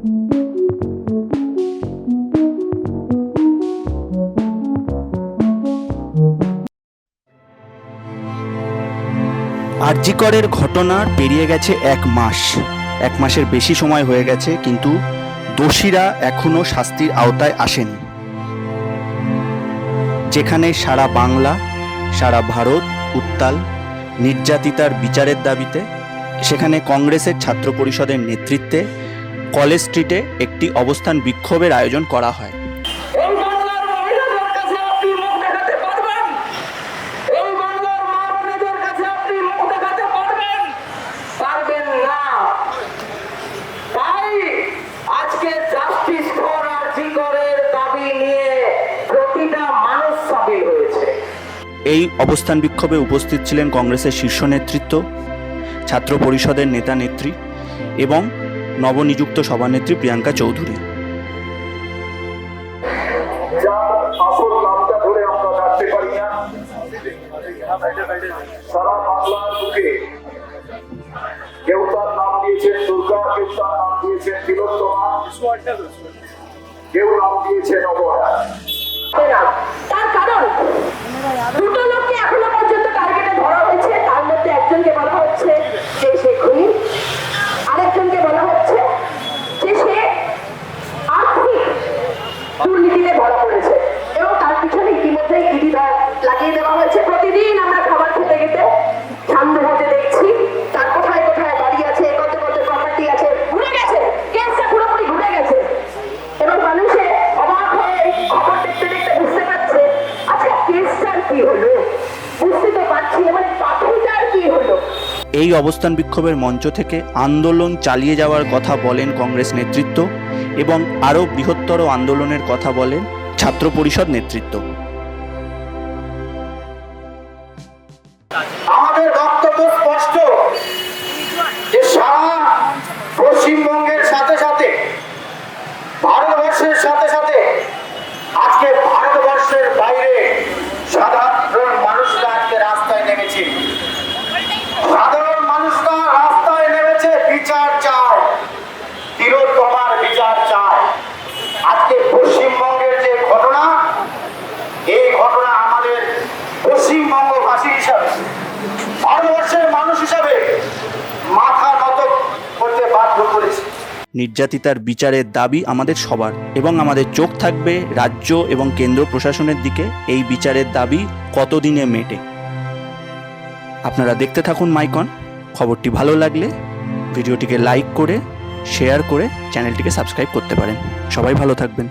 আরজি করের ঘটনার পেরিয়ে গেছে 1 মাস, 1 মাসের বেশি সময় হয়ে গেছে, কিন্তু দোষীরা এখনো শাস্তির আওতায় আসেনি। যেখানে সারা বাংলা, সারা ভারত উত্তাল নির্যাতিতার বিচারের দাবিতে, সেখানে কংগ্রেসের ছাত্র পরিষদের নেতৃত্বে কলেজ স্ট্রিটে একটি অবস্থান বিক্ষোভের আয়োজন করা হয়। এই অবস্থান বিক্ষোভে উপস্থিত ছিলেন কংগ্রেসের শীর্ষ নেতৃত্ব, ছাত্র পরিষদের নেতা নেত্রী এবং নবনিযুক্ত সভানেত্রী প্রিয়াঙ্কা চৌধুরী। সারা বাংলার বুকে কেউ তার নাম দিয়েছেন দুর্গা, কেউ তার নাম দিয়েছেন তিলোত্তমা, কেউ নাম দিয়েছেন অবহেলা। তার কারণ দুটো লোককে এখনো পর্যন্ত টার্গেটে ধরা হয়েছে। তার মধ্যে একজনকে বলা হচ্ছে যে সে খুনি, আরেকজনকে বলা হচ্ছে যে সে আর্থিক দুর্নীতিতে ধরা পড়েছে এবং তার পিছনে ইতিমধ্যেই ইডি লাগিয়ে দেওয়া হয়েছে। প্রতিদিন আমরা খাবার খেতে খেতে সামনে হতে দেখছি তার কোথায় কোথায় বাড়ি আছে, কত কত প্রপার্টি আছে, ঘুরে গেছে, কেসটা পুরোপুরি ঘুরে গেছে এবং মানুষের অবাক হয়ে খবর দেখতে দেখতে বুঝতে পারছে আচ্ছা কেসটার কি হলো, বুঝতে তো পারছি মানে পাথরটার কি হলো। এই অবস্থান বিক্ষোভের মঞ্চ থেকে আন্দোলন চালিয়ে যাওয়ার কথা বলেন কংগ্রেস নেতৃত্ব এবং আরও বৃহত্তর আন্দোলনের কথা বলেন ছাত্র পরিষদ নেতৃত্ব। আমাদের বক্তব্য স্পষ্ট যে সারা পশ্চিমবঙ্গের সাথে সাথে ভারতবর্ষের সাথে সাথে আজকে ভারতবর্ষের বাইরে সাধারণ মানুষরা আজকে রাস্তায় নেমেছে। সাধারণ মানুষরা রাস্তায় নেমেছে, বিচার চায়, তিলোত্তমার বিচার চায়। আজকে পশ্চিমবঙ্গের যে ঘটনা, এই ঘটনা আমাদের পশ্চিমবঙ্গবাসী হিসাবে, ভারতবর্ষের মানুষ হিসাবে মাথা নত করতে বাধ্য করেছে। নির্যাতিতার বিচারের দাবি আমাদের সবার এবং আমাদের চোখ থাকবে রাজ্য এবং কেন্দ্র প্রশাসনের দিকে এই বিচারের দাবি কতদিনে মেটে। আপনারা দেখতে থাকুন মাইকন। খবরটি ভালো লাগলে ভিডিওটিকে লাইক করে শেয়ার করে চ্যানেলটিকে সাবস্ক্রাইব করতে পারেন। সবাই ভালো থাকবেন।